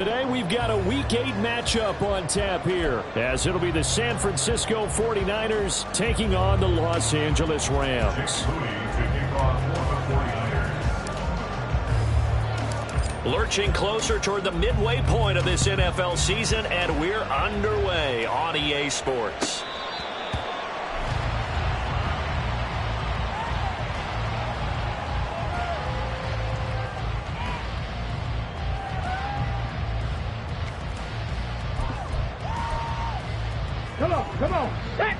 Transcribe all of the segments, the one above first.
Today we've got a Week 8 matchup on tap here, as it'll be the San Francisco 49ers taking on the Los Angeles Rams. Lurching closer toward the midway point of this NFL season, and we're underway on EA Sports. Come on. Back.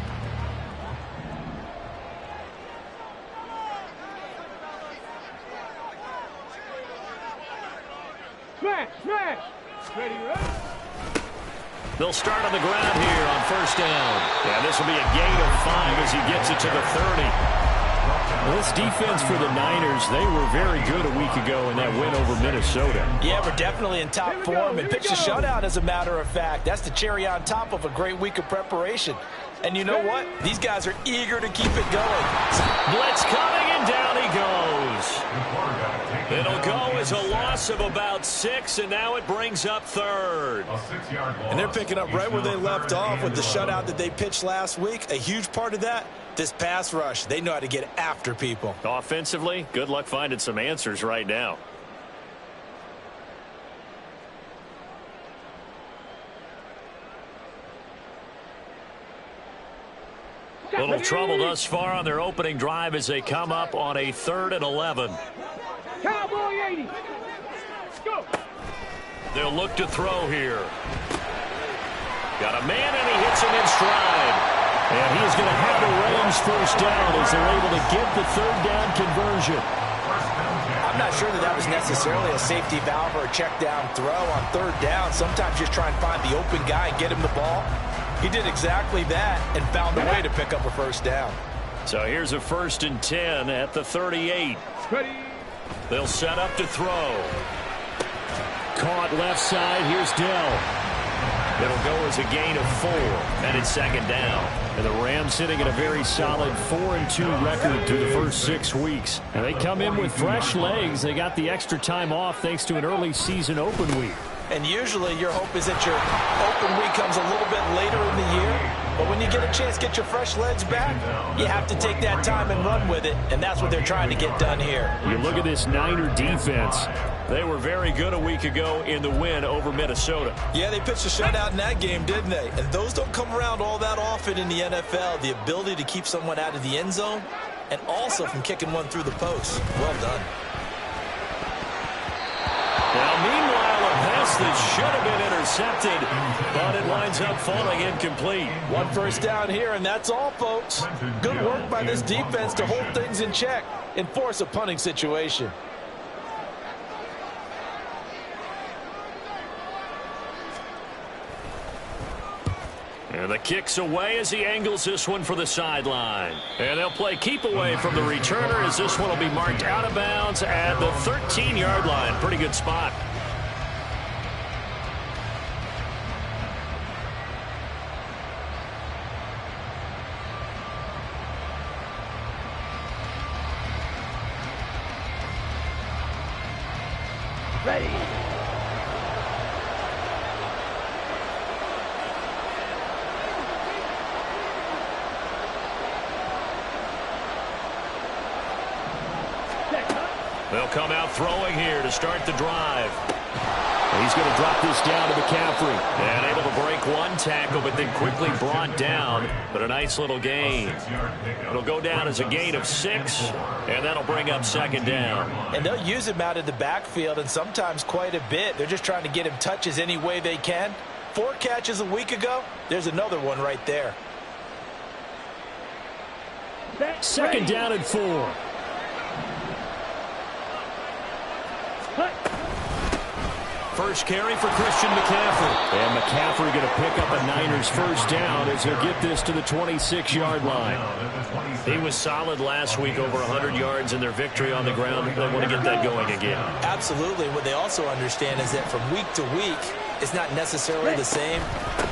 Smash. Ready, right? They'll start on the ground here on first down. And this will be a gain of 5 as he gets it to the 30. Well, this defense for the Niners, they were very good a week ago in that win over Minnesota. Yeah, we're definitely in top form and pitched a shutout, as a matter of fact. That's the cherry on top of a great week of preparation. And you know what? These guys are eager to keep it going. Blitz coming, and down he goes. It'll go as a loss of about 6, and now it brings up third. And they're picking up right where they left off with the shutout that they pitched last week. A huge part of that, this pass rush. They know how to get after people. Offensively, good luck finding some answers right now. Little trouble thus far on their opening drive as they come up on a 3rd and 11. Cowboy 80. Go. They'll look to throw here. Got a man, and he hits him in stride. And he's going to have the Rams first down as they're able to get the 3rd down conversion. I'm not sure that was necessarily a safety valve or a check down throw on 3rd down. Sometimes just try and find the open guy and get him the ball. He did exactly that and found a way to pick up a first down. So here's a 1st and 10 at the 38. Ready. They'll set up to throw. Caught left side. Here's Dell. It'll go as a gain of 4, and it's 2nd down. And the Rams sitting at a very solid 4-2 record through the first 6 weeks. And they come in with fresh legs. They got the extra time off thanks to an early season open week. And usually your hope is that your open week comes a little bit later in the year. But when you get a chance to get your fresh legs back, you have to take that time and run with it. And that's what they're trying to get done here. You look at this Niner defense. They were very good a week ago in the win over Minnesota. Yeah, they pitched a shutout in that game, didn't they? And those don't come around all that often in the NFL. The ability to keep someone out of the end zone and also from kicking one through the post. Well done. Now, meanwhile, a pass that should have been intercepted, but it winds up falling incomplete. 1 first down here, and that's all, folks. Good work by this defense to hold things in check and force a punting situation. And the kick's away as he angles this one for the sideline. And they'll play keep away from the returner as this one will be marked out of bounds at the 13-yard line. Pretty good spot. Ready. They'll come out throwing here to start the drive. He's going to drop this down to McCaffrey. And able to break one tackle, but then quickly brought down. But a nice little gain. It'll go down as a gain of 6, and that'll bring up 2nd down. And they'll use him out of the backfield, and sometimes quite a bit. They're just trying to get him touches any way they can. 4 catches a week ago. There's another one right there. 2nd down and 4. First carry for Christian McCaffrey. And McCaffrey going to pick up a Niners first down as he'll get this to the 26-yard line. He was solid last week, over 100 yards in their victory on the ground. They want to get that going again. Absolutely. What they also understand is that from week to week, it's not necessarily the same,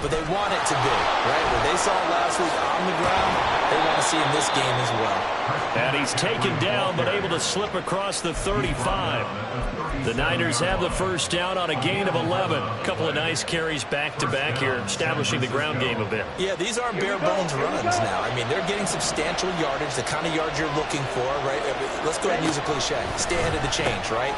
but they want it to be, right? What they saw last week on the ground, they want to see in this game as well. And he's taken down, but able to slip across the 35. The Niners have the first down on a gain of 11. A couple of nice carries back-to-back here, establishing the ground game a bit. Yeah, these aren't bare-bones runs now. I mean, they're getting substantial yardage, the kind of yards you're looking for, right? Let's go ahead and use a cliche. Stay ahead of the change, right?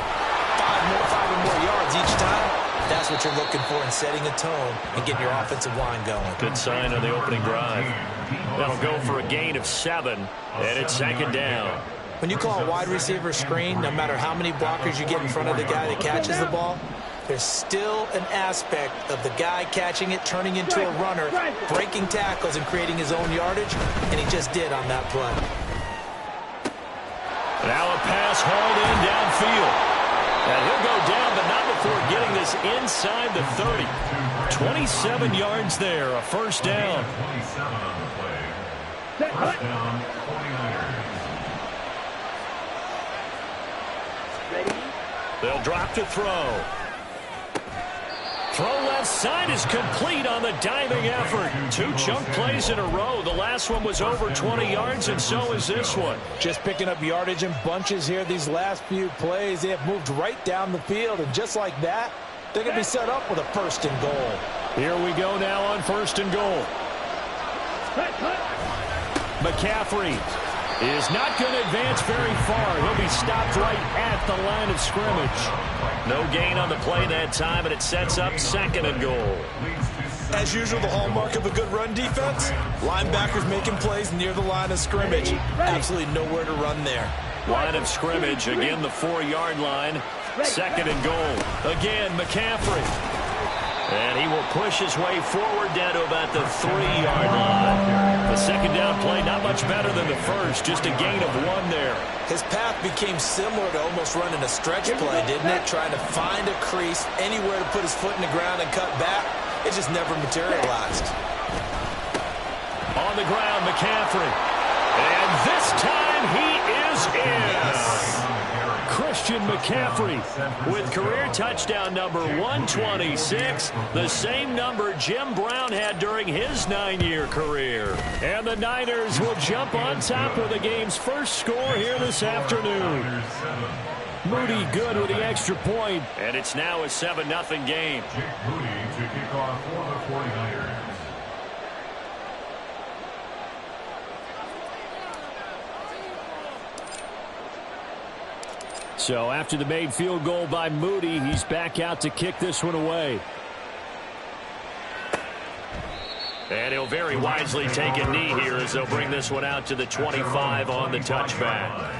Five or more yards each time. That's what you're looking for in setting a tone and getting your offensive line going. Good sign on the opening drive. That'll go for a gain of 7, and it's second down. When you call a wide receiver screen, no matter how many blockers you get in front of the guy that catches the ball, there's still an aspect of the guy catching it, turning into a runner, breaking tackles and creating his own yardage, and he just did on that play. Now a pass hauled in downfield. And he'll go down, but not before getting this inside the 30. 27 yards there, a first down. They'll drop to throw. Throw left side is complete on the diving effort. 2 chunk plays in a row. The last one was over 20 yards, and so is this one. Just picking up yardage in bunches here. These last few plays, they have moved right down the field, and just like that, they're going to be set up with a first and goal. Here we go now on first and goal. McCaffrey is not going to advance very far. He'll be stopped right at the line of scrimmage. No gain on the play that time, and it sets up second and goal. As usual, the hallmark of a good run defense, linebackers making plays near the line of scrimmage. Absolutely nowhere to run there. Line of scrimmage, again the 4-yard line. Second and goal. Again, McCaffrey. And he will push his way forward down to about the 3-yard line. The second down play, not much better than the first, just a gain of 1 there. His path became similar to almost running a stretch play, didn't it? Trying to find a crease, anywhere to put his foot in the ground and cut back. It just never materialized. On the ground, McCaffrey. And this time he is in. Christian McCaffrey with career touchdown number 126, the same number Jim Brown had during his 9-year career. And the Niners will jump on top with the game's first score here this afternoon. Moody good with the extra point, and it's now a 7-0 game. Jake Moody to kick off for the 49ers. So after the made field goal by Moody, he's back out to kick this one away. And he'll very wisely take a knee here as they'll bring this one out to the 25 on the touchback.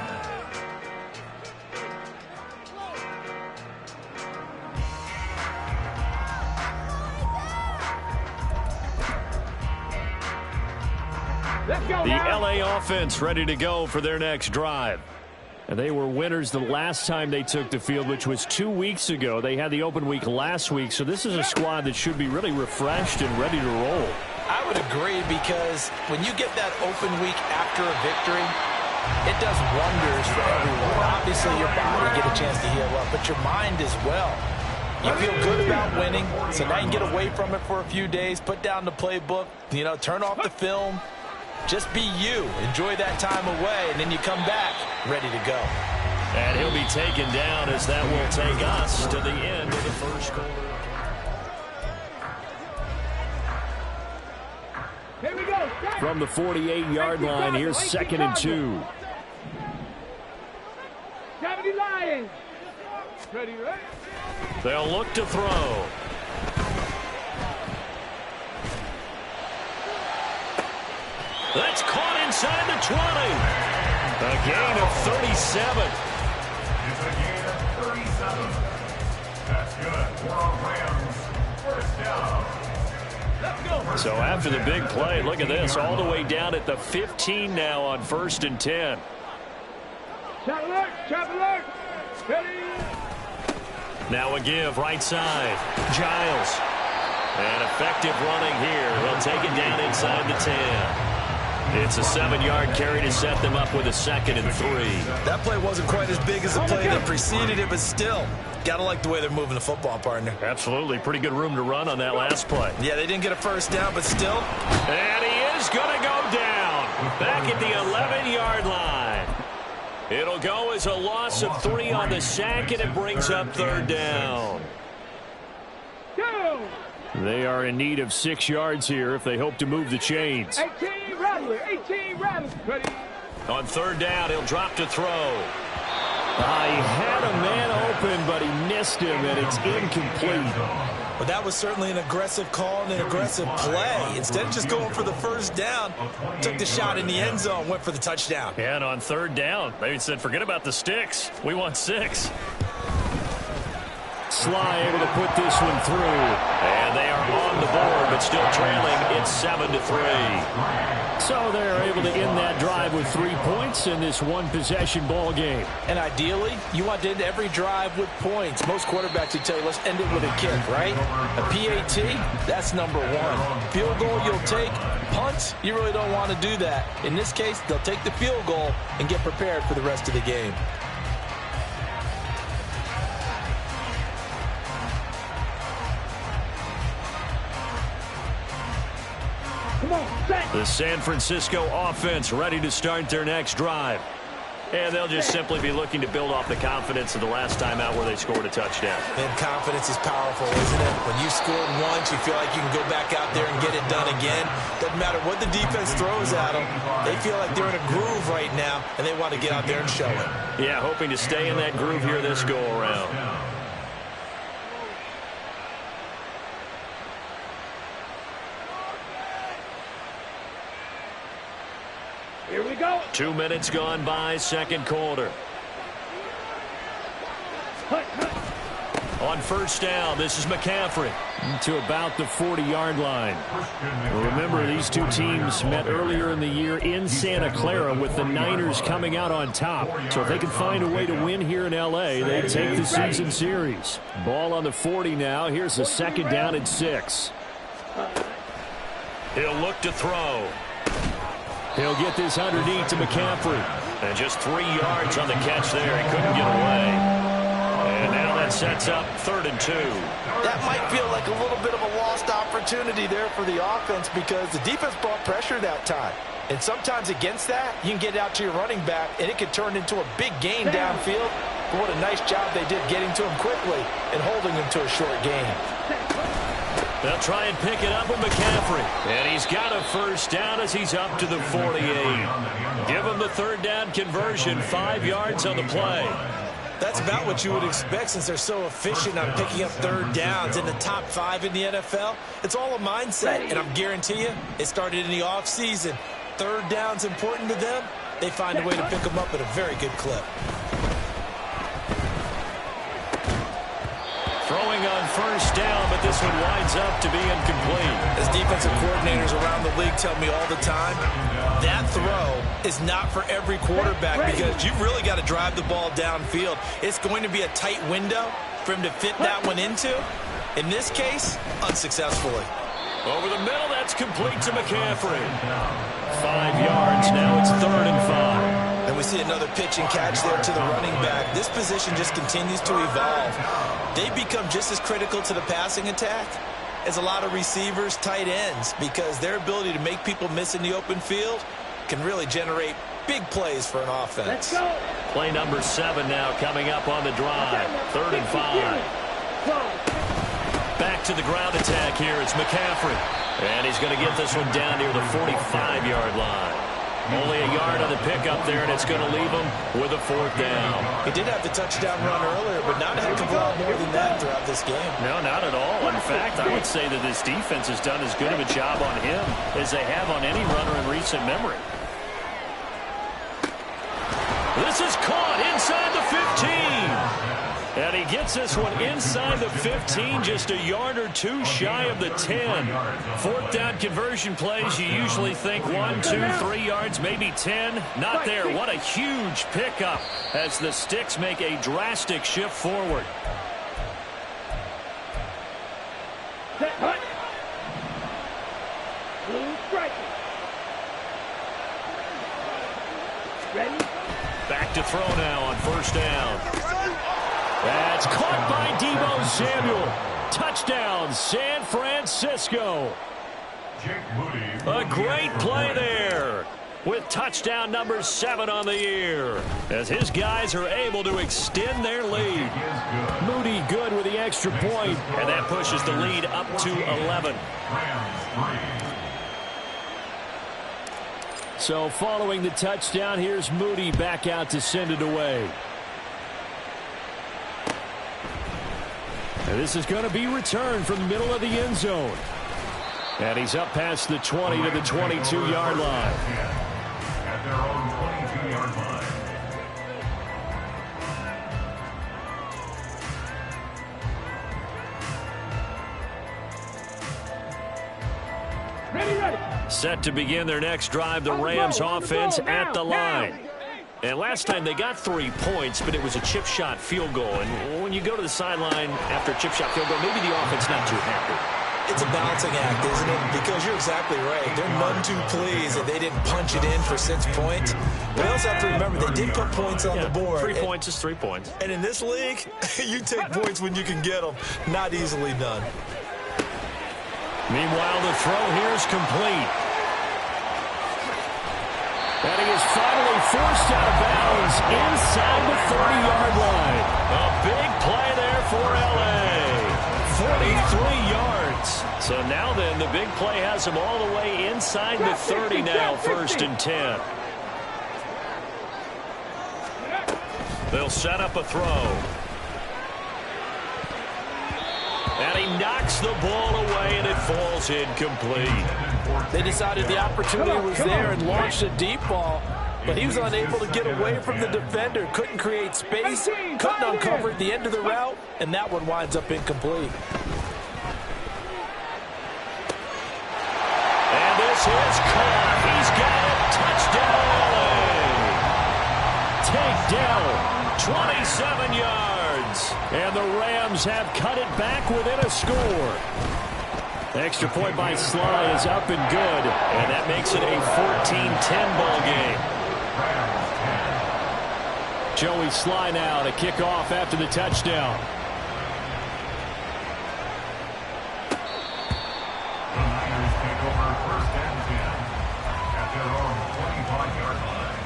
The LA offense ready to go for their next drive. And they were winners the last time they took the field, which was 2 weeks ago. They had the open week last week, so this is a squad that should be really refreshed and ready to roll. I would agree, because when you get that open week after a victory, it does wonders for everyone. Obviously, your body get a chance to heal up, but your mind as well. You feel good about winning, so now you can get away from it for a few days, put down the playbook, turn off the film. Just be you. Enjoy that time away, and then you come back ready to go. And he'll be taken down as that will take us to the end of the first quarter. Here we go. From the 48-yard line, here's 2nd and 2. Gravity Lions. Ready, right? They'll look to throw. That's caught inside the 20. A gain of 37. It's a gain of 37. That's good for Rams. First down. Let's go. So after the big play, look at this, all the way down at the 15 now on 1st and 10. Trap alert, trap alert. Ready. Now a give right side. Giles. And effective running here. He'll take it down inside the 10. It's a 7-yard carry to set them up with a 2nd and 3. That play wasn't quite as big as the play that preceded it, but still, gotta like the way they're moving the football, partner. Absolutely. Pretty good room to run on that last play. Yeah, they didn't get a first down, but still. And he is going to go down. Back at the 11-yard line. It'll go as a loss of 3 on the sack, and it brings up 3rd down. Go! They are in need of 6 yards here if they hope to move the chains. 18 Rattler, 18 Rattler. Ready? On 3rd down, he'll drop to throw. He had a man open, but he missed him, and it's incomplete. Well, that was certainly an aggressive call and an aggressive play. Instead of just going for the 1st down, took the shot in the end zone, went for the touchdown. Yeah, and on 3rd down, they said, forget about the sticks. We want 6. Sly able to put this one through. And they are on the board, but still trailing. It's 7-3. So they're able to end that drive with 3 points in this one-possession ball game. And ideally, you want to end every drive with points. Most quarterbacks would tell you, let's end it with a kick, right? A PAT, that's number 1. Field goal, you'll take. Punts, you really don't want to do that. In this case, they'll take the field goal and get prepared for the rest of the game. The San Francisco offense ready to start their next drive. And they'll just simply be looking to build off the confidence of the last time out where they scored a touchdown. And confidence is powerful, isn't it? When you scored once, you feel like you can go back out there and get it done again. Doesn't matter what the defense throws at them. They feel like they're in a groove right now, and they want to get out there and show it. Yeah, hoping to stay in that groove here this go-around. Here we go. 2 minutes gone by, 2nd quarter. On 1st down, this is McCaffrey to about the 40-yard line. Remember, these two teams met earlier in the year in Santa Clara with the Niners coming out on top. So if they can find a way to win here in L.A., they take the season series. Ball on the 40 now. Here's the 2nd down and 6. He'll look to throw. He'll get this underneath to McCaffrey. And just 3 yards on the catch there. He couldn't get away. And now that sets up 3rd and 2. That might feel like a little bit of a lost opportunity there for the offense because the defense brought pressure that time. And sometimes against that, you can get out to your running back, and it could turn into a big gain downfield. But what a nice job they did getting to him quickly and holding him to a short gain. They'll try and pick it up with McCaffrey. And he's got a 1st down as he's up to the 48. Give him the 3rd down conversion, 5 yards on the play. That's about what you would expect since they're so efficient on picking up 3rd downs in the top 5 in the NFL. It's all a mindset, and I'm guarantee you it started in the offseason. 3rd down's important to them. They find a way to pick them up at a very good clip. Throwing on 1st down, but this one winds up to be incomplete. As defensive coordinators around the league tell me all the time, that throw is not for every quarterback because you've really got to drive the ball downfield. It's going to be a tight window for him to fit that one into. In this case, unsuccessfully. Over the middle, that's complete to McCaffrey. 5 yards, now it's 3rd and 5. And we see another pitch and catch there to the running back. This position just continues to evolve. They become just as critical to the passing attack as a lot of receivers, tight ends, because their ability to make people miss in the open field can really generate big plays for an offense. Let's go. Play number 7 now coming up on the drive. 3rd and 5. Back to the ground attack here. It's McCaffrey. And he's going to get this one down near the 45-yard line. Only a yard on the pickup there, and it's going to leave him with a 4th down. He did have the touchdown run earlier, but not a heck of a lot more than that throughout this game. No, not at all. In fact, I would say that this defense has done as good of a job on him as they have on any runner in recent memory. This is caught inside the 15. And he gets this one inside the 15, just a yard or 2 shy of the 10. 4th down conversion plays, you usually think 1, 2, 3 yards, maybe 10. Not there. What a huge pickup as the Sticks make a drastic shift forward. Ready? Back to throw now on 1st down. That's caught by Deebo Samuel. Touchdown, San Francisco. A great play there. with touchdown number 7 on the year, as his guys are able to extend their lead. Moody good with the extra point, and that pushes the lead up to 11. So following the touchdown, here's Moody back out to send it away. And this is going to be returned from the middle of the end zone. And he's up past the 20 to the 22-yard line. At their own 22-yard line. Ready. Set to begin their next drive, the Rams offense at the line. And last time they got 3 points, but it was a chip shot field goal. And when you go to the sideline after a chip shot field goal, maybe the offense not too happy. It's a balancing act, isn't it? Because you're exactly right. They're none too pleased that they didn't punch it in for 6 points. But I also have to remember they did put points on the board. 3 points is 3 points. And in this league, you take points when you can get them. Not easily done. Meanwhile, the throw here is complete. And he is finally forced out of bounds inside the 30-yard line. A big play there for L.A. 43 yards. So now then, the big play has him all the way inside the 30 now, 1st and 10. They'll set up a throw. And he knocks the ball away, and it falls incomplete. They decided the opportunity was there and launched a deep ball, but he was unable to get away from the defender, couldn't create space, couldn't uncover the end of the route, and that one winds up incomplete. And this is caught. He's got it. Touchdown. Takedown. 27 yards. And the Rams have cut it back within a score. Extra point by Sly is up and good. And that makes it a 14-10 ball game. Joey Sly now to kick off after the touchdown. The Niners take over 1st and 10 at their own 25-yard line.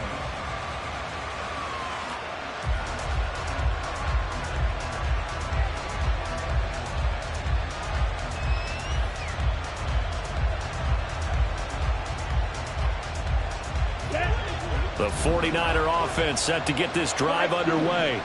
The 49er offense set to get this drive underway.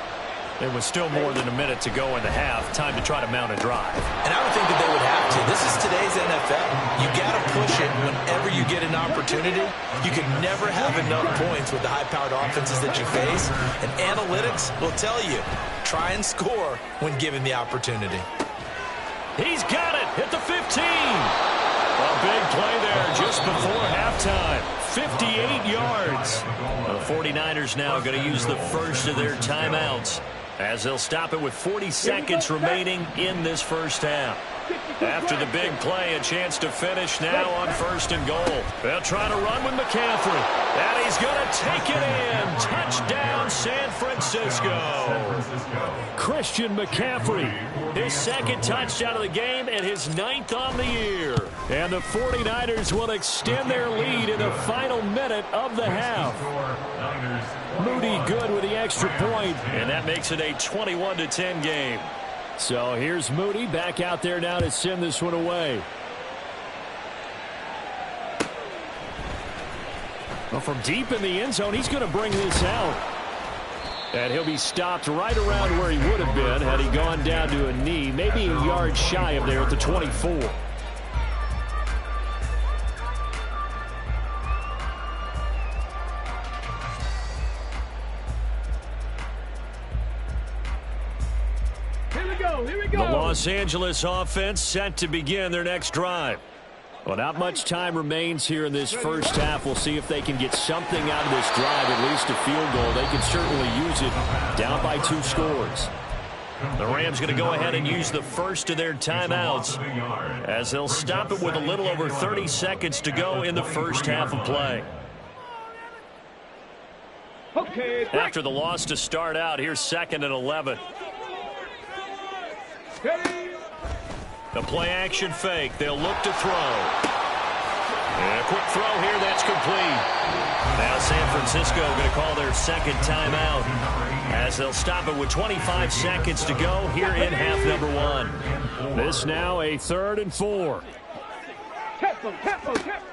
There was still more than a minute to go in the half. Time to try to mount a drive. And I would think that they would have to. This is today's NFL. You got to push it whenever you get an opportunity. You can never have enough points with the high-powered offenses that you face. And analytics will tell you, try and score when given the opportunity. He's got it at the 15. A big play there just before halftime. 58 yards. The 49ers now going to use the first of their timeouts as they'll stop it with 40 seconds remaining in this first half. After the big play, a chance to finish now on 1st and goal. They'll try to run with McCaffrey. And he's going to take it in. Touchdown, San Francisco. Christian McCaffrey, his 2nd touchdown of the game and his 9th on the year. And the 49ers will extend their lead in the final minute of the half. Moody good with the extra point, and that makes it a 21-10 game. So here's Moody back out there now to send this one away. Well, from deep in the end zone, he's going to bring this out. And he'll be stopped right around where he would have been had he gone down to a knee, maybe a yard shy of there at the 24. The Los Angeles offense set to begin their next drive. Well, not much time remains here in this first half. We'll see if they can get something out of this drive, at least a field goal. They can certainly use it down by 2 scores. The Rams going to go ahead and use the first of their timeouts as they'll stop it with a little over 30 seconds to go in the first half of play. After the loss to start out, here's 2nd and 11. The play action fake. They'll look to throw. And a quick throw here, that's complete. Now San Francisco going to call their second timeout as they'll stop it with 25 seconds to go here in half number 1. This now a 3rd and 4. Tempo, tempo, tempo.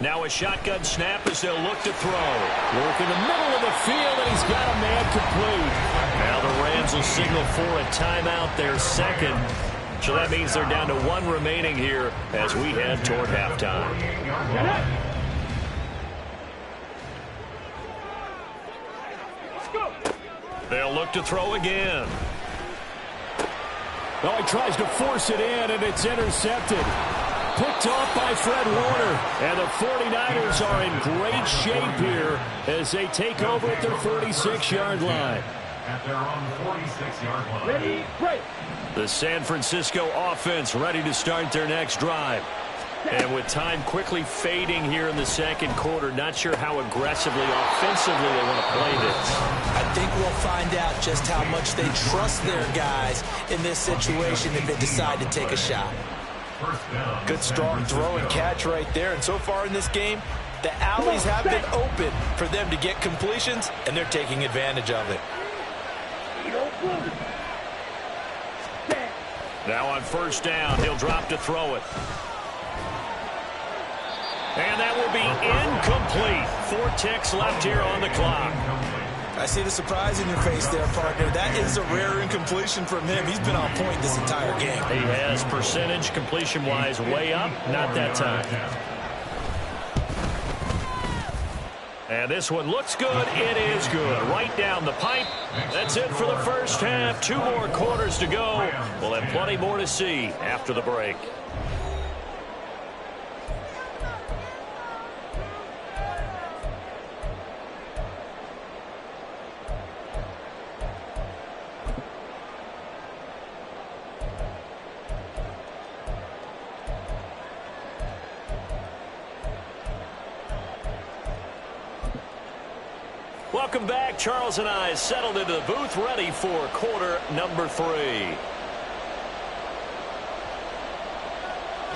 Now a shotgun snap as they'll look to throw. Work in the middle of the field, and he's got a man complete. Now the Rams will signal for a timeout, their second. So that means they're down to 1 remaining here as we head toward halftime. Let's go. They'll look to throw again. Oh, he tries to force it in, and it's intercepted. Picked off by Fred Warner. And the 49ers are in great shape here as they take over at their 46-yard line. At their own 46-yard line. Ready, break. The San Francisco offense ready to start their next drive. And with time quickly fading here in the second quarter, not sure how aggressively, offensively they want to play this. I think we'll find out just how much they trust their guys in this situation if they decide to take a shot. Good strong throw and catch right there. And so far in this game, the alleys have been open for them to get completions, and they're taking advantage of it. Now on first down, he'll drop to throw it. And that will be incomplete. 4 ticks left here on the clock. I see the surprise in your face there, partner. That is a rare incompletion from him. He's been on point this entire game. He has percentage completion-wise way up. Not that time. And this one looks good. It is good. Right down the pipe. That's it for the first half. 2 more quarters to go. We'll have plenty more to see after the break. Welcome back. Charles and I settled into the booth, ready for quarter number 3.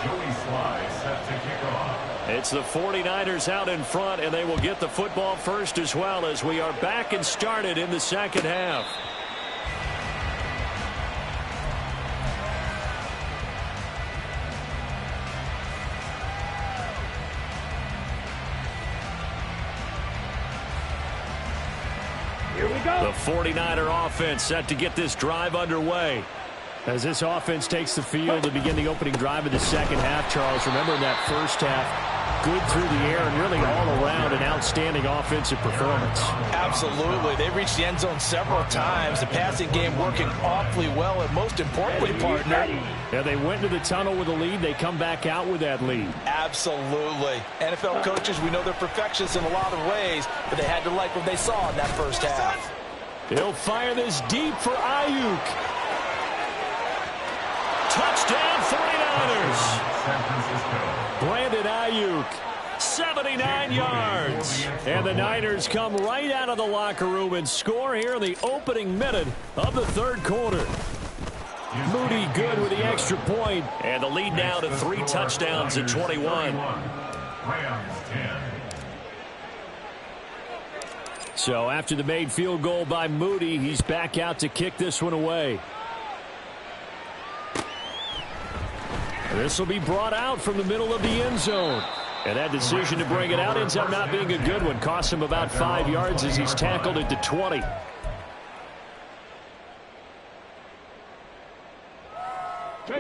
Joey Sly set to kick off. It's the 49ers out in front, and they will get the football first as well as we are back and started in the second half. Here we go. The 49er offense set to get this drive underway. As this offense takes the field to begin the opening drive of the second half, Charles, remember in that first half, good through the air and really all around an outstanding offensive performance. Absolutely. They reached the end zone several times. The passing game working awfully well, and most importantly, partner, Yeah, they went into the tunnel with a lead. They come back out with that lead. absolutely. NFL coaches, we know they're perfectionists in a lot of ways, but they had to like what they saw in that first half. He'll fire this deep for Ayuk. Touchdown 49ers. San Francisco. Brandon Ayuk. 79 yards. And the Niners come right out of the locker room and score here in the opening minute of the third quarter. Moody good with the extra point. And the lead now to 3 touchdowns at 21. Rams 10. So after the made field goal by Moody, he's back out to kick this one away. This will be brought out from the middle of the end zone. And that decision to bring it out ends up not being a good one. Costs him about 5 yards as he's tackled at the 20.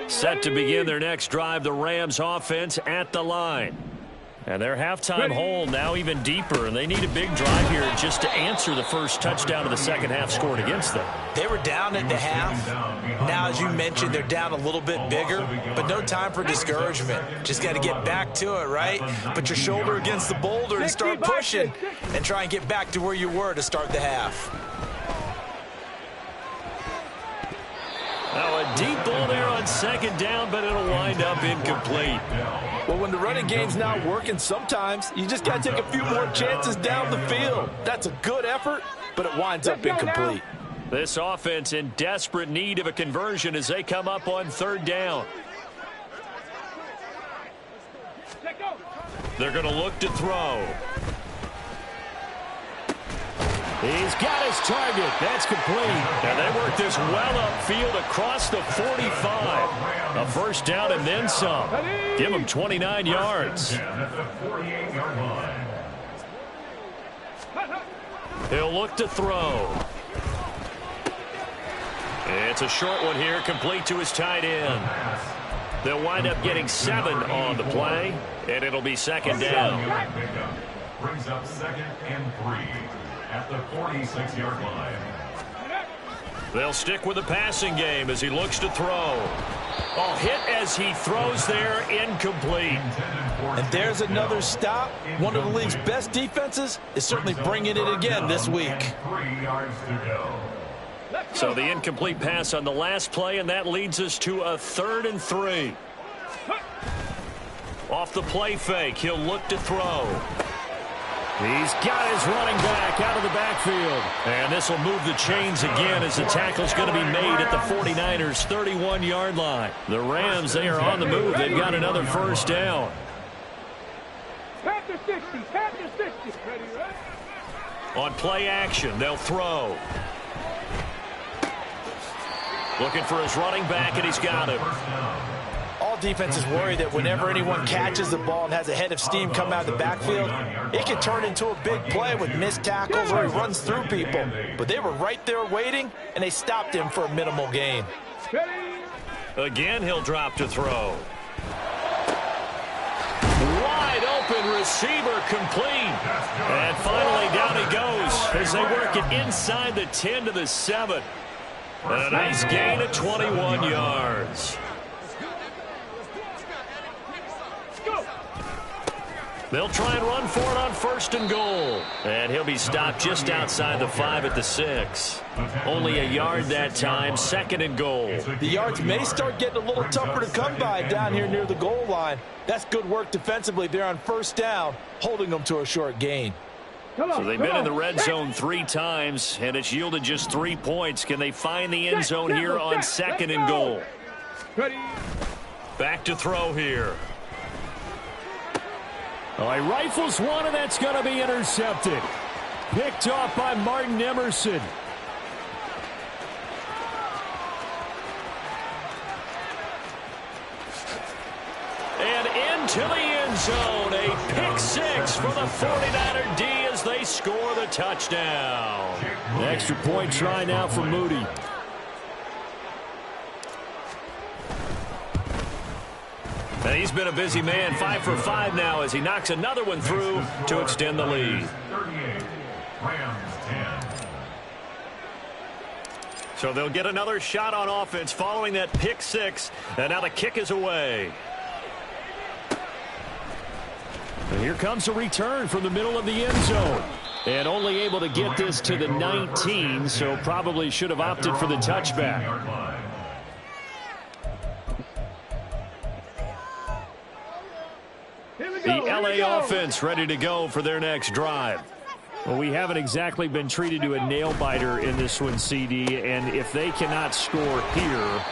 Set to begin their next drive, the Rams offense at the line. And their halftime hole now even deeper, and they need a big drive here just to answer the first touchdown of the second half scored against them. They were down at the half. Now, as you mentioned, they're down a little bit bigger, but no time for discouragement. Just got to get back to it, right? Put your shoulder against the boulder and start pushing and try and get back to where you were to start the half. Now a deep ball there on second down, but it'll wind up incomplete. Well, when the running game's not working, sometimes you just got to take a few more chances down the field. That's a good effort, but it winds up incomplete. This offense in desperate need of a conversion as they come up on third down. They're going to look to throw. He's got his target. That's complete. And they work this well upfield across the 45. A first down and then some. Give them 29 yards. He'll look to throw. It's a short one here, complete to his tight end. They'll wind up getting 7 on the play, and it'll be second down. Brings up 2nd and 3 at the 46-yard line. They'll stick with the passing game as he looks to throw. Oh, hit as he throws there, incomplete. And there's another stop. One of the league's best defenses is certainly bringing it again this week. 3 yards to go. So the incomplete pass on the last play, and that leads us to a 3rd and 3. Off the play fake, he'll look to throw. He's got his running back out of the backfield. And this will move the chains again as the tackle's going to be made at the 49ers' 31-yard line. The Rams, they are on the move. They've got another first down. Pat to 60. Pat to 60. Ready, right? On play action, they'll throw. Looking for his running back, and he's got him. All defenses worry that whenever anyone catches the ball and has a head of steam come out of the backfield, it can turn into a big play with missed tackles or he runs through people. But they were right there waiting, and they stopped him for a minimal gain. Again, he'll drop to throw. Wide open receiver, complete. And finally down he goes as they work it inside the 10 to the 7. And a nice gain of 21 yards. They'll try and run for it on 1st and goal. And he'll be stopped just outside the 5 at the 6. Only a yard that time, 2nd and goal. The yards may start getting a little tougher to come by down here near the goal line. That's good work defensively there on 1st down, holding them to a short gain. So they've been in the red zone 3 times, and it's yielded just 3 points. Can they find the end zone here on 2nd and goal? Back to throw here. Oh, he rifles one, and that's going to be intercepted. Picked off by Martin Emerson. And into the end zone. A pick 6 for the 49er D as they score the touchdown. An extra point try now for Moody. And he's been a busy man, 5 for 5 now as he knocks another one through to extend the lead. 38, Rams 10. So they'll get another shot on offense following that pick 6, and now the kick is away. And here comes a return from the middle of the end zone. And only able to get this to the 19, so probably should have opted for the touchback. The LA offense ready to go for their next drive. Well, we haven't exactly been treated to a nail-biter in this one, CD, and if they cannot score here,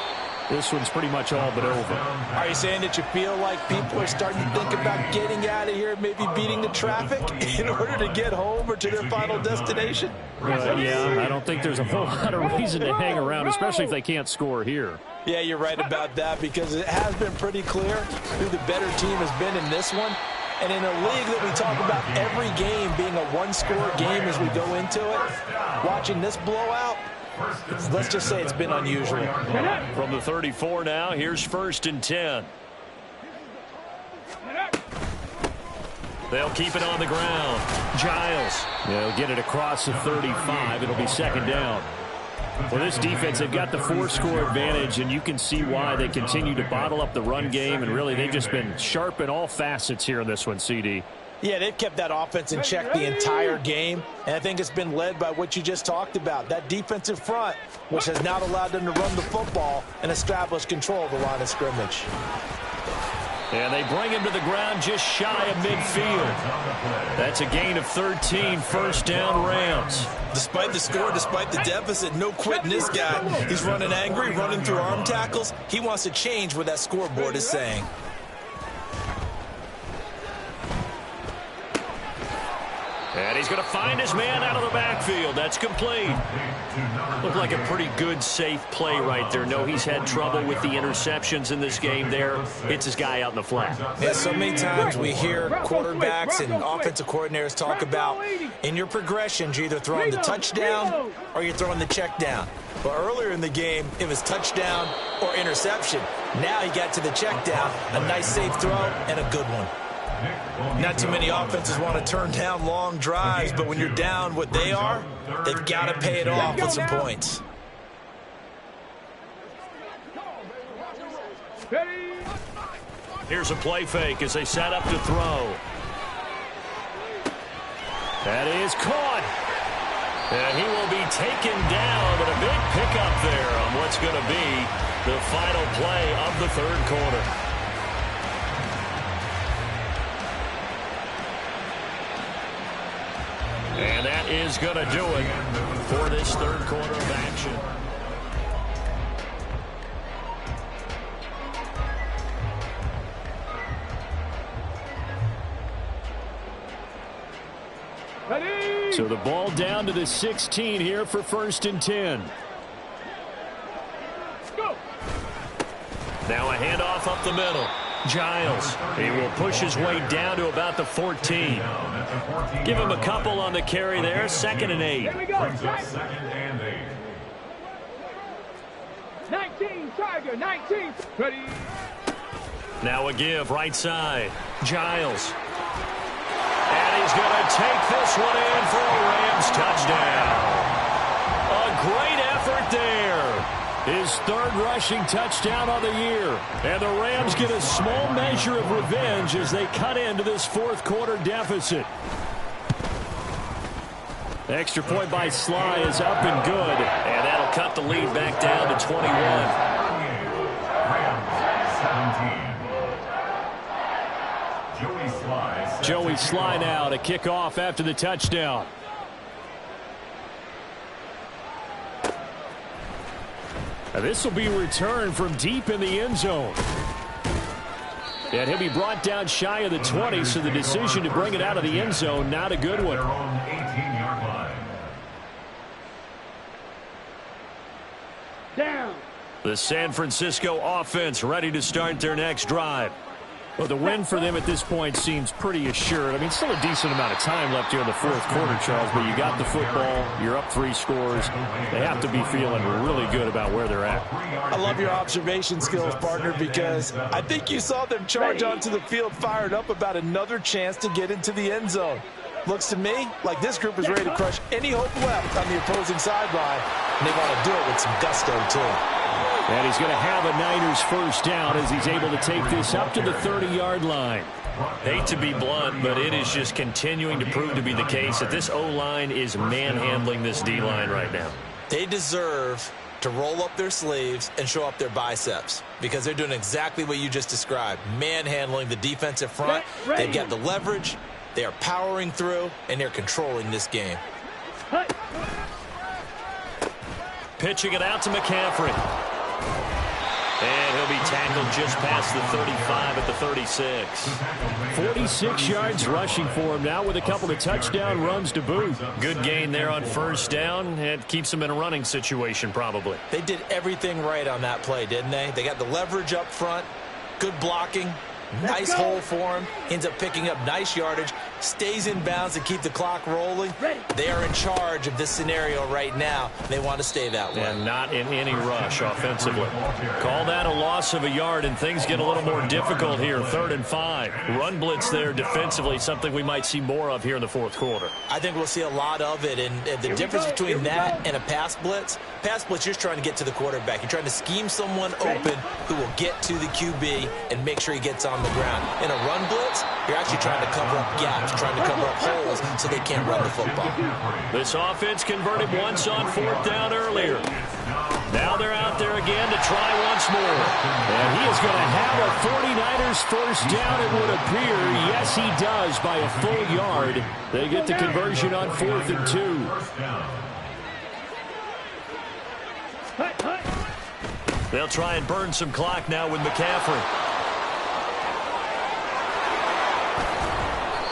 this one's pretty much all but over. Are you saying that you feel like people are starting to think about getting out of here, maybe beating the traffic in order to get home or to their final destination? Yeah, I don't think there's a whole lot of reason to hang around, especially if they can't score here. Yeah, you're right about that because it has been pretty clear who the better team has been in this one. And in a league that we talk about every game being a one-score game as we go into it, watching this blowout, let's just say it's been unusual. From the 34 now, here's 1st and 10. They'll keep it on the ground. Giles. They'll get it across the 35. It'll be 2nd down. For this defense, they've got the 4-score advantage, and you can see why they continue to bottle up the run game, and really they've just been sharp in all facets here in this one, CD. Yeah, they've kept that offense in check the entire game, and I think it's been led by what you just talked about, that defensive front, which has not allowed them to run the football and establish control of the line of scrimmage. And they bring him to the ground just shy of midfield. That's a gain of 13, 1st down Rams. Despite the score, despite the deficit, no quitting this guy. He's running angry, running through arm tackles. He wants to change what that scoreboard is saying. And he's going to find his man out of the backfield. That's complete. Looked like a pretty good, safe play right there. No, he's had trouble with the interceptions in this game there. Hits his guy out in the flat. Yeah, so many times we hear quarterbacks and offensive coordinators talk about in your progressions, you're either throwing the touchdown or you're throwing the check down. But earlier in the game, it was touchdown or interception. Now he got to the check down, a nice safe throw, and a good one. Not too many offenses want to turn down long drives, but when you're down what they are, they've got to pay it off with some points. Here's a play fake as they set up to throw. That is caught. And he will be taken down, but a big pickup there on what's going to be the final play of the third quarter. And that is going to do it for this third quarter of action. So the ball down to the 16 here for 1st and 10. Go. Now a handoff up the middle. Giles, he will push his way down to about the 14. Give him a couple on the carry there. 2nd and 8. Here we go. 19, Tiger, 19. Ready. Now a give right side. Giles. And he's going to take this one in for a Rams touchdown. A great effort there. His 3rd rushing touchdown on the year. And the Rams get a small measure of revenge as they cut into this 4th quarter deficit. The extra point by Sly is up and good. And that'll cut the lead back down to 21. Joey Sly now to kick off after the touchdown. Now this will be returned from deep in the end zone. And he'll be brought down shy of the 20, so the decision to bring it out of the end zone, not a good one. Down. The San Francisco offense ready to start their next drive. Well, the win for them at this point seems pretty assured. I mean, still a decent amount of time left here in the 4th quarter, Charles, but you got the football, you're up 3 scores. They have to be feeling really good about where they're at. I love your observation skills, partner, because I think you saw them charge onto the field fired up about another chance to get into the end zone. Looks to me like this group is ready to crush any hope left on the opposing sideline, and they want to do it with some gusto, too. And he's going to have a Niners 1st down as he's able to take this up to the 30-yard line. Hate to be blunt, but it is just continuing to prove to be the case that this O-line is manhandling this D-line right now. They deserve to roll up their sleeves and show up their biceps because they're doing exactly what you just described, manhandling the defensive front. They've got the leverage, they are powering through, and they're controlling this game. Pitching it out to McCaffrey. And he'll be tackled just past the 35 at the 36. 46 yards rushing for him now with a couple of touchdown runs to boot. Good gain there on 1st down. It keeps him in a running situation probably. They did everything right on that play, didn't they? They got the leverage up front, good blocking, nice hole for him, ends up picking up nice yardage, stays in bounds to keep the clock rolling. They are in charge of this scenario right now. They want to stay that way. And not in any rush offensively. Call that a loss of a yard, and things get a little more difficult here. 3rd and 5. Run blitz there defensively, something we might see more of here in the 4th quarter. I think we'll see a lot of it, and the difference between that and a pass blitz, you're trying to get to the quarterback. You're trying to scheme someone open who will get to the QB and make sure he gets on the ground. In a run blitz, you're actually trying to cover up gaps, trying to cover up holes so they can't run the football. This offense converted once on 4th down earlier. Now they're out there again to try once more. And he is going to have a 49ers 1st down, it would appear. Yes, he does by a full yard. They get the conversion on 4th and 2. They'll try and burn some clock now with McCaffrey.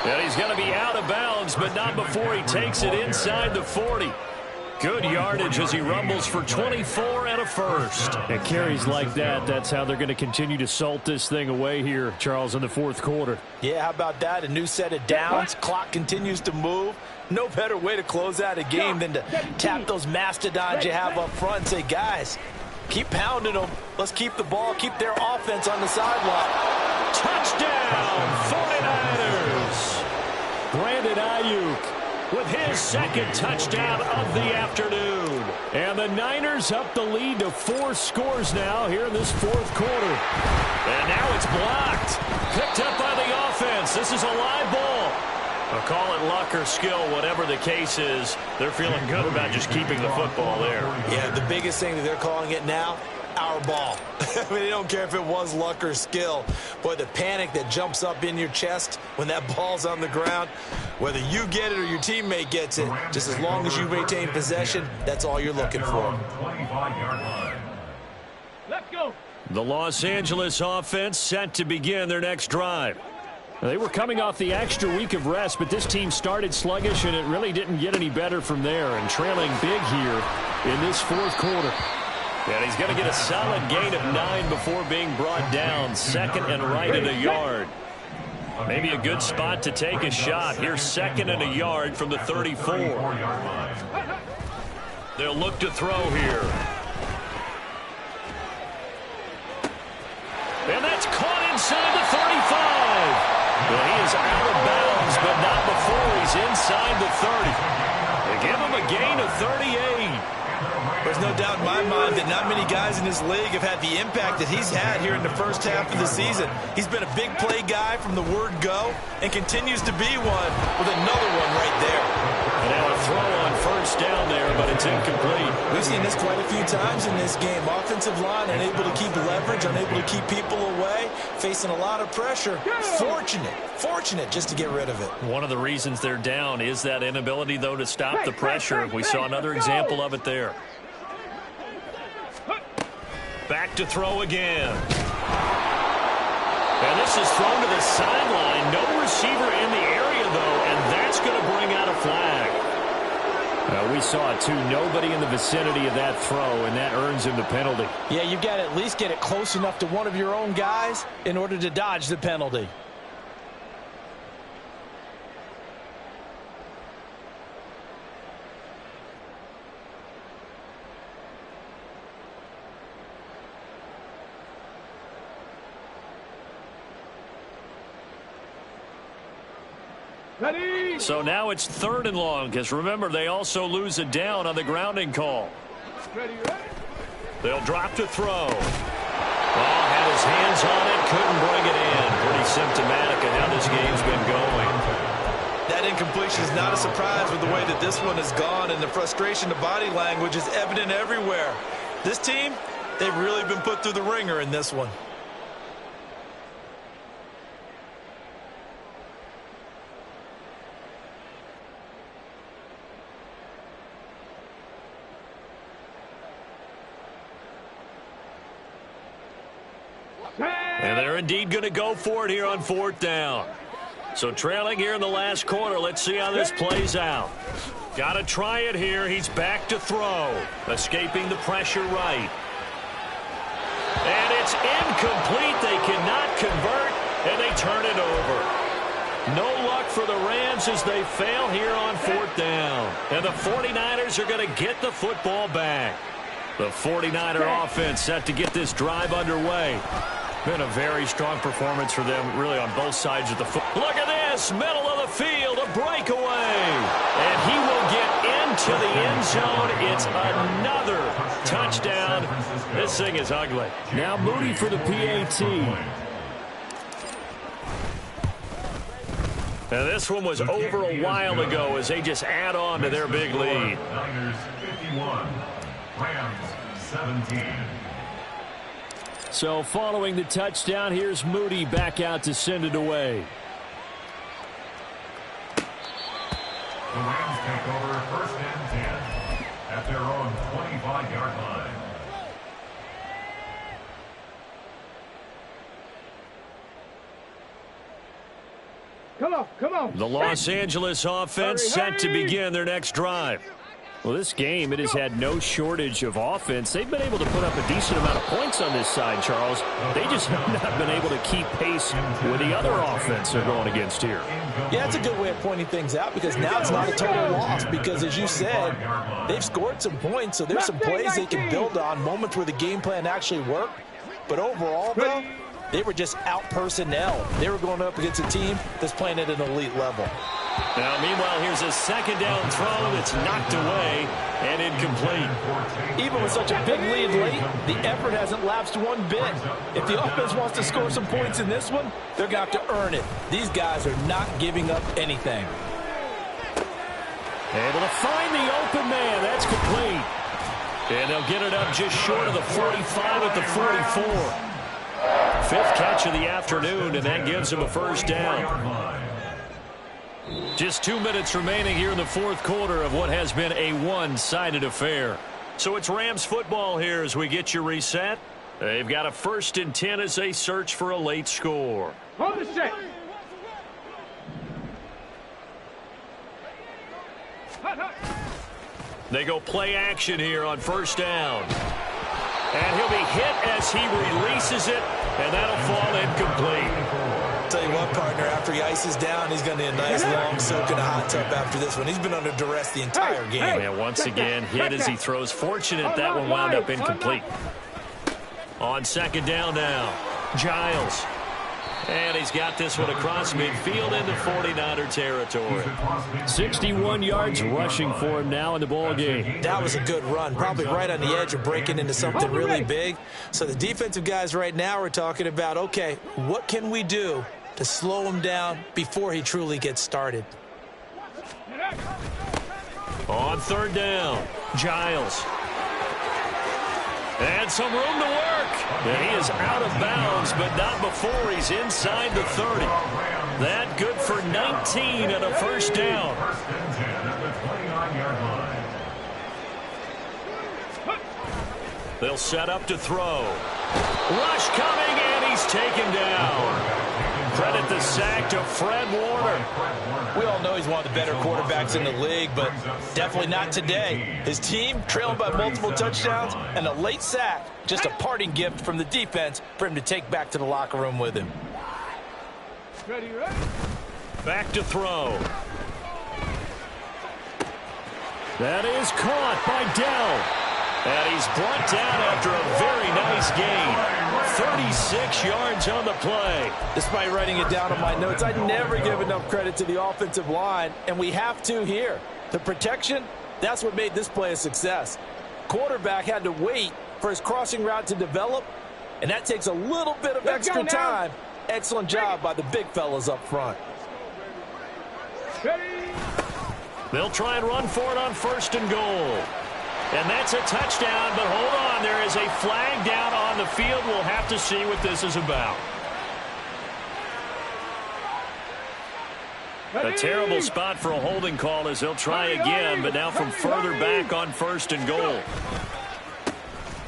And he's going to be out of bounds, but not before he takes it inside the 40. Good yardage as he rumbles for 24 and a first. And carries like that, that's how they're going to continue to salt this thing away here, Charles, in the fourth quarter. Yeah, how about that? A new set of downs. Clock continues to move. No better way to close out a game than to tap those mastodons you have up front and say, guys, keep pounding them. Let's keep the ball, keep their offense on the sideline. Touchdown, 49ers. Brandon Ayuk with his second touchdown of the afternoon. And the Niners up the lead to 4 scores now here in this fourth quarter. And now it's blocked. Picked up by the offense. This is a live ball. I'll call it luck or skill, whatever the case is. They're feeling good about just keeping the football there. Yeah, the biggest thing that they're calling it now, our ball. I mean, they don't care if it was luck or skill. Boy, the panic that jumps up in your chest when that ball's on the ground, whether you get it or your teammate gets it, just as long as you retain possession, that's all you're looking for. Let's go. The Los Angeles offense set to begin their next drive. They were coming off the extra week of rest, but this team started sluggish, and it really didn't get any better from there, and trailing big here in this fourth quarter. And he's going to get a solid gain of 9 before being brought down. Second and right at a yard. Maybe a good spot to take a shot. Here's second and a yard from the 34. They'll look to throw here. And that's caught inside the 35. Well, he is out of bounds, but not before he's inside the 30. They give him a gain of 38. There's no doubt in my mind that not many guys in this league have had the impact that he's had here in the first half of the season. He's been a big play guy from the word go and continues to be one with another one right there. And now a throw on first down there, but it's incomplete. We've seen this quite a few times in this game. Offensive line unable to keep leverage, unable to keep people away, facing a lot of pressure. Fortunate just to get rid of it. One of the reasons they're down is that inability, though, to stop the pressure. We saw another example of it there. Back to throw again. And this is thrown to the sideline. No receiver in the area, though, and that's going to bring out a flag. We saw it, too. Nobody in the vicinity of that throw, and that earns him the penalty. Yeah, you've got to at least get it close enough to one of your own guys in order to dodge the penalty. Ready. So now it's 3rd and long, because remember, they also lose a down on the grounding call. Ready. They'll drop to throw. Ball had his hands on it, couldn't bring it in. Pretty symptomatic of how this game's been going. That incompletion is not a surprise with the way that this one has gone, and the frustration, the body language is evident everywhere. This team, they've really been put through the ringer in this one. And they're indeed going to go for it here on 4th down. So trailing here in the last quarter. Let's see how this plays out. Got to try it here. He's back to throw. Escaping the pressure right. And it's incomplete. They cannot convert, and they turn it over. No luck for the Rams as they fail here on 4th down. And the 49ers are going to get the football back. The 49er offense set to get this drive underway. Been a very strong performance for them, really, on both sides of the foot. Look at this, middle of the field, a breakaway. And he will get into the end zone. It's another touchdown. This thing is ugly. Now Moody for the PAT. Now this one was over a while ago as they just add on to their big lead. Niners 51, Rams 17. So following the touchdown, here's Moody back out to send it away. The Rams take over 1st and 10 at their own 25-yard line. Come on, come on. The Los Angeles offense set to begin their next drive. Well, this game, it has had no shortage of offense. They've been able to put up a decent amount of points on this side, Charles. They just have not been able to keep pace with the other offense they're going against here. Yeah, it's a good way of pointing things out because now it's not a total loss because, as you said, they've scored some points, so there's some plays they can build on, moments where the game plan actually worked. But overall, though, they were just out-personnel. They were going up against a team that's playing at an elite level. Now, meanwhile, here's a second down throw that's knocked away and incomplete. Even with such a big lead late, the effort hasn't lapsed one bit. If the offense wants to score some points in this one, they're going to have to earn it. These guys are not giving up anything. Able to find the open man. That's complete. And they'll get it up just short of the 45 at the 44. Fifth catch of the afternoon, and that gives them a first down. Just 2 minutes remaining here in the fourth quarter of what has been a one-sided affair. So it's Rams football here as we get you reset. They've got a 1st and 10 as they search for a late score. Hold the set. They go play action here on first down. And he'll be hit as he releases it, and that'll fall incomplete. Tell you what, partner, after he ices down, he's going to need a nice long soak in a hot tub after this one. He's been under duress the entire game. And once again, hit as he throws. Fortunate that one wound up incomplete. On second down now, Giles. And he's got this one across midfield into 49er territory. 61 yards rushing for him now in the ball game. That was a good run, probably right on the edge of breaking into something really big. So the defensive guys right now are talking about, okay, what can we do to slow him down before he truly gets started? On third down, Giles. And some room to work. And he is out of bounds, but not before he's inside the 30. That good for 19 and a first down. They'll set up to throw. Rush coming, and he's taken down. Credit the sack to Fred Warner. We all know he's one of the better quarterbacks in the league, but definitely not today. His team trailing by multiple touchdowns and a late sack. Just a parting gift from the defense for him to take back to the locker room with him. Ready, ready. Back to throw. That is caught by Dell. And he's brought down after a very nice gain. 36 yards on the play. Despite writing it down on my notes, I never give enough credit to the offensive line, and we have to here. The protection, that's what made this play a success. Quarterback had to wait for his crossing route to develop, and that takes a little bit of extra time. Excellent job by the big fellas up front. They'll try and run for it on first and goal. And that's a touchdown, but hold on. There is a flag down on the field. We'll have to see what this is about. A terrible spot for a holding call as they'll try again, but now from further back on first and goal.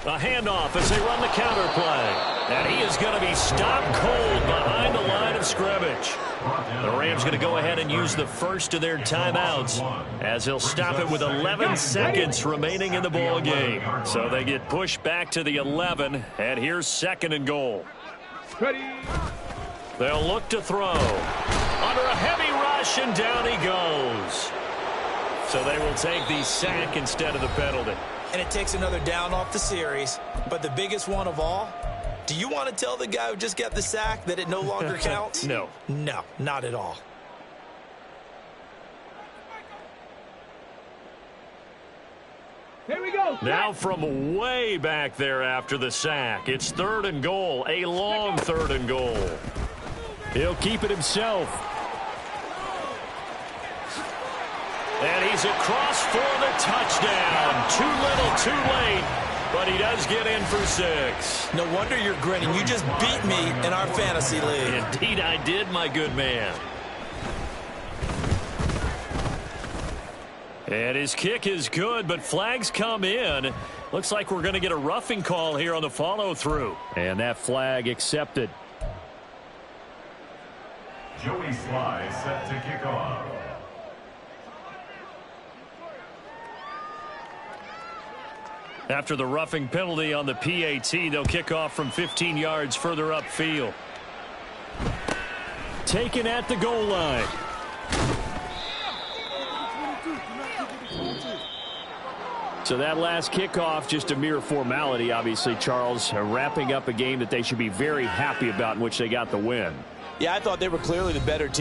A handoff as they run the counter play. And he is going to be stopped cold behind the line of scrimmage. The Rams going to go ahead and use the first of their timeouts as they'll stop it with 11 seconds remaining in the ball game. So they get pushed back to the 11, and here's second and goal. They'll look to throw. Under a heavy rush, and down he goes. So they will take the sack instead of the penalty. And it takes another down off the series. But the biggest one of all, do you want to tell the guy who just got the sack that it no longer counts? No. No, not at all. Here we go. Now from way back there after the sack, it's third and goal, a long third and goal. He'll keep it himself. And he's across for the touchdown. Too little, too late, but he does get in for 6. No wonder you're grinning. You just beat me in our fantasy league. Indeed I did, my good man. And his kick is good, but flags come in. Looks like we're going to get a roughing call here on the follow-through. And that flag accepted. Joey Sly set to kick off. After the roughing penalty on the PAT, they'll kick off from 15 yards further upfield. Taken at the goal line. So that last kickoff, just a mere formality, obviously, Charles, wrapping up a game that they should be very happy about in which they got the win. Yeah, I thought they were clearly the better team.